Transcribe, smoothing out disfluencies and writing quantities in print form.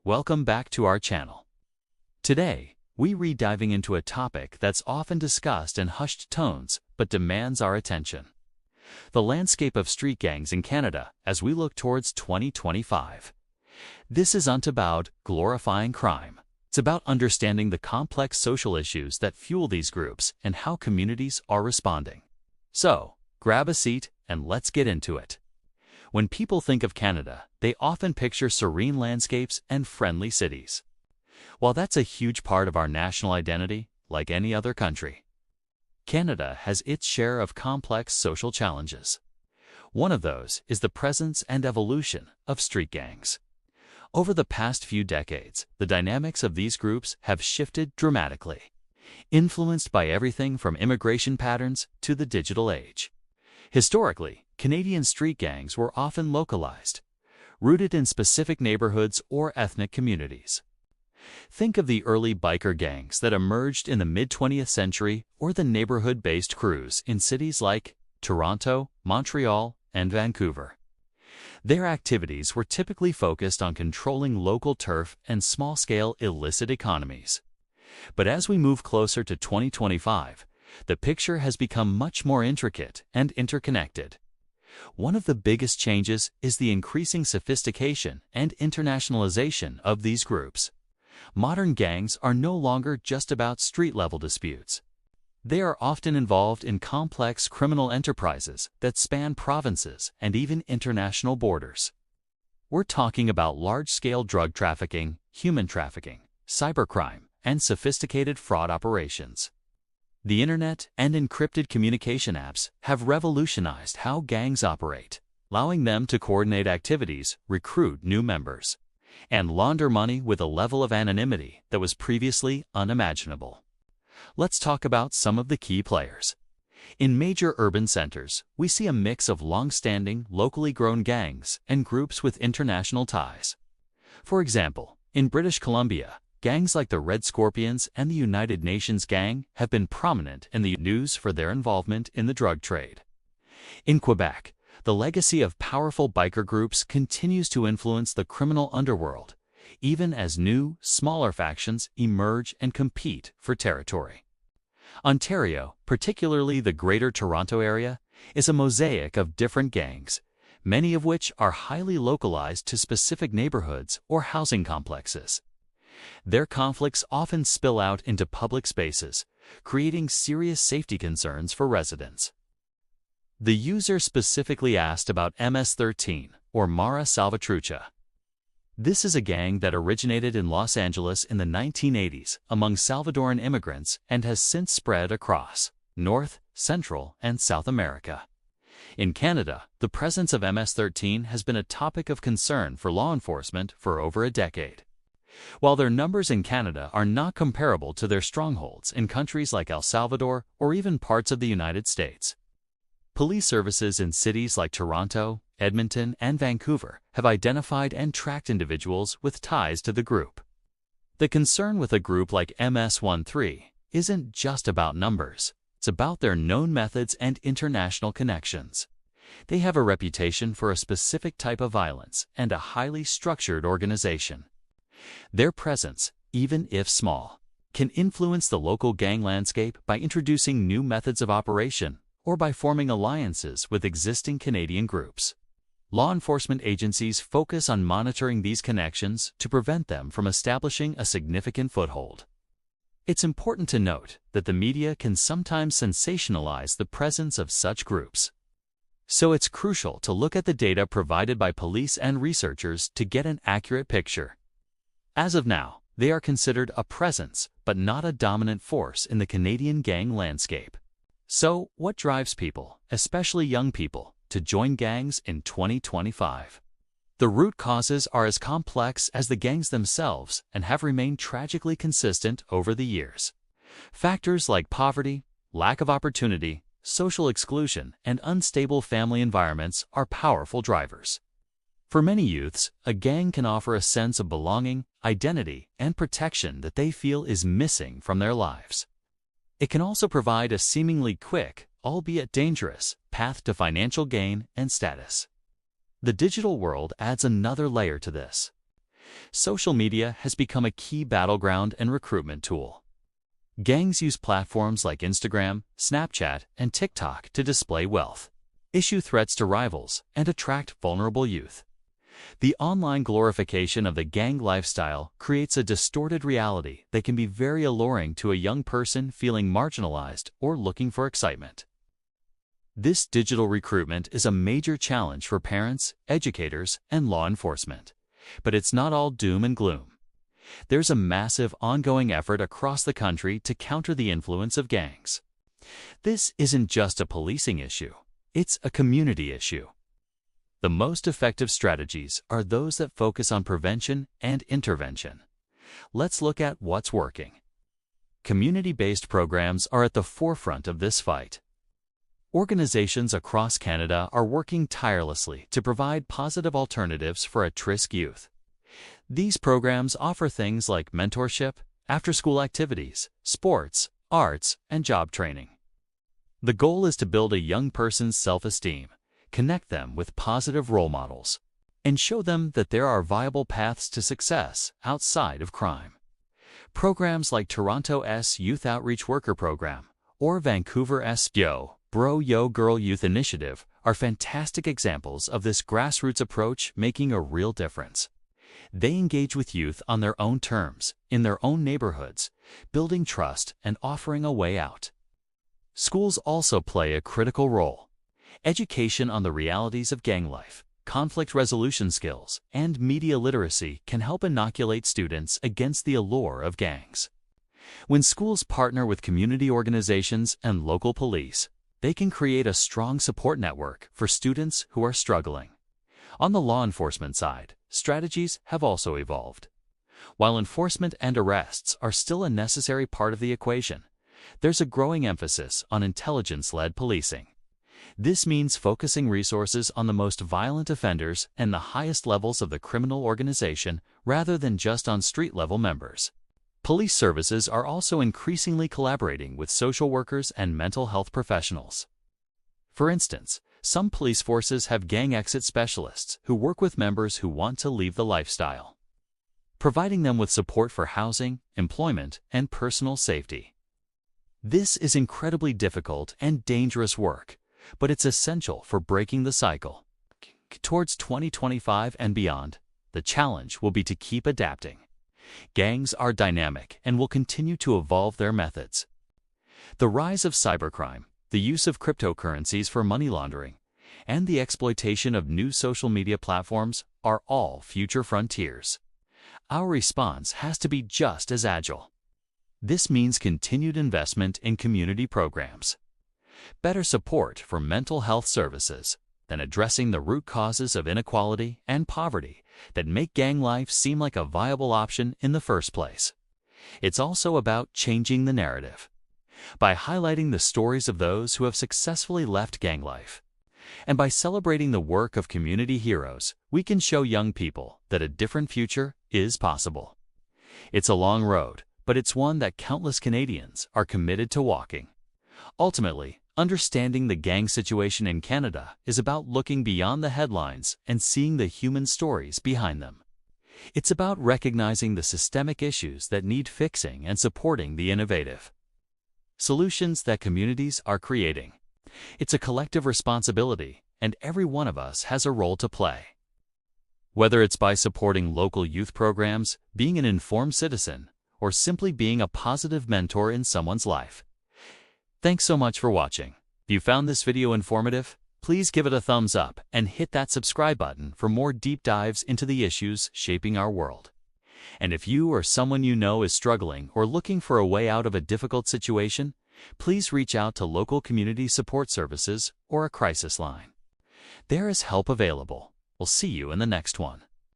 Welcome back to our channel. Today, we're diving into a topic that's often discussed in hushed tones but demands our attention. The landscape of street gangs in Canada as we look towards 2025. This isn't about glorifying crime. It's about understanding the complex social issues that fuel these groups and how communities are responding. So, grab a seat and let's get into it. When people think of Canada, they often picture serene landscapes and friendly cities. While that's a huge part of our national identity, like any other country, Canada has its share of complex social challenges. One of those is the presence and evolution of street gangs. Over the past few decades, the dynamics of these groups have shifted dramatically, influenced by everything from immigration patterns to the digital age. Historically, Canadian street gangs were often localized, rooted in specific neighborhoods or ethnic communities. Think of the early biker gangs that emerged in the mid-20th century or the neighborhood-based crews in cities like Toronto, Montreal, and Vancouver. Their activities were typically focused on controlling local turf and small-scale illicit economies. But as we move closer to 2025, the picture has become much more intricate and interconnected. One of the biggest changes is the increasing sophistication and internationalization of these groups. Modern gangs are no longer just about street-level disputes. They are often involved in complex criminal enterprises that span provinces and even international borders. We're talking about large-scale drug trafficking, human trafficking, cybercrime, and sophisticated fraud operations. The internet and encrypted communication apps have revolutionized how gangs operate, allowing them to coordinate activities, recruit new members, and launder money with a level of anonymity that was previously unimaginable. Let's talk about some of the key players. In major urban centers, we see a mix of long-standing, locally grown gangs and groups with international ties. For example, in British Columbia, gangs like the Red Scorpions and the United Nations Gang have been prominent in the news for their involvement in the drug trade. In Quebec, the legacy of powerful biker groups continues to influence the criminal underworld, even as new, smaller factions emerge and compete for territory. Ontario, particularly the Greater Toronto Area, is a mosaic of different gangs, many of which are highly localized to specific neighborhoods or housing complexes. Their conflicts often spill out into public spaces, creating serious safety concerns for residents. The user specifically asked about MS-13, or Mara Salvatrucha. This is a gang that originated in Los Angeles in the 1980s among Salvadoran immigrants and has since spread across North, Central, and South America. In Canada, the presence of MS-13 has been a topic of concern for law enforcement for over a decade. While their numbers in Canada are not comparable to their strongholds in countries like El Salvador or even parts of the United States, police services in cities like Toronto, Edmonton, and Vancouver have identified and tracked individuals with ties to the group. The concern with a group like MS-13 isn't just about numbers, it's about their known methods and international connections. They have a reputation for a specific type of violence and a highly structured organization. Their presence, even if small, can influence the local gang landscape by introducing new methods of operation or by forming alliances with existing Canadian groups. Law enforcement agencies focus on monitoring these connections to prevent them from establishing a significant foothold. It's important to note that the media can sometimes sensationalize the presence of such groups. So it's crucial to look at the data provided by police and researchers to get an accurate picture. As of now, they are considered a presence, but not a dominant force in the Canadian gang landscape. So, what drives people, especially young people, to join gangs in 2025? The root causes are as complex as the gangs themselves and have remained tragically consistent over the years. Factors like poverty, lack of opportunity, social exclusion, and unstable family environments are powerful drivers. For many youths, a gang can offer a sense of belonging, identity, and protection that they feel is missing from their lives. It can also provide a seemingly quick, albeit dangerous, path to financial gain and status. The digital world adds another layer to this. Social media has become a key battleground and recruitment tool. Gangs use platforms like Instagram, Snapchat, and TikTok to display wealth, issue threats to rivals, and attract vulnerable youth. The online glorification of the gang lifestyle creates a distorted reality that can be very alluring to a young person feeling marginalized or looking for excitement. This digital recruitment is a major challenge for parents, educators, and law enforcement. But it's not all doom and gloom. There's a massive ongoing effort across the country to counter the influence of gangs. This isn't just a policing issue, it's a community issue. The most effective strategies are those that focus on prevention and intervention. Let's look at what's working. Community-based programs are at the forefront of this fight. Organizations across Canada are working tirelessly to provide positive alternatives for at-risk youth. These programs offer things like mentorship, after-school activities, sports, arts, and job training. The goal is to build a young person's self-esteem, connect them with positive role models, and show them that there are viable paths to success outside of crime. Programs like Toronto's Youth Outreach Worker Program or Vancouver's Yo Bro Yo Girl Youth Initiative are fantastic examples of this grassroots approach making a real difference. They engage with youth on their own terms, in their own neighborhoods, building trust and offering a way out. Schools also play a critical role. Education on the realities of gang life, conflict resolution skills, and media literacy can help inoculate students against the allure of gangs. When schools partner with community organizations and local police, they can create a strong support network for students who are struggling. On the law enforcement side, strategies have also evolved. While enforcement and arrests are still a necessary part of the equation, there's a growing emphasis on intelligence-led policing. This means focusing resources on the most violent offenders and the highest levels of the criminal organization rather than just on street-level members. Police services are also increasingly collaborating with social workers and mental health professionals. For instance, some police forces have gang exit specialists who work with members who want to leave the lifestyle, providing them with support for housing, employment, and personal safety. This is incredibly difficult and dangerous work, but it's essential for breaking the cycle. Towards 2025 and beyond, the challenge will be to keep adapting. Gangs are dynamic and will continue to evolve their methods. The rise of cybercrime, the use of cryptocurrencies for money laundering, and the exploitation of new social media platforms are all future frontiers. Our response has to be just as agile. This means continued investment in community programs, better support for mental health services, than addressing the root causes of inequality and poverty that make gang life seem like a viable option in the first place. It's also about changing the narrative by highlighting the stories of those who have successfully left gang life. And by celebrating the work of community heroes, we can show young people that a different future is possible. It's a long road, but it's one that countless Canadians are committed to walking. Ultimately, understanding the gang situation in Canada is about looking beyond the headlines and seeing the human stories behind them. It's about recognizing the systemic issues that need fixing and supporting the innovative solutions that communities are creating. It's a collective responsibility, and every one of us has a role to play. Whether it's by supporting local youth programs, being an informed citizen, or simply being a positive mentor in someone's life. Thanks so much for watching. If you found this video informative, please give it a thumbs up and hit that subscribe button for more deep dives into the issues shaping our world. And if you or someone you know is struggling or looking for a way out of a difficult situation, please reach out to local community support services or a crisis line. There is help available. We'll see you in the next one.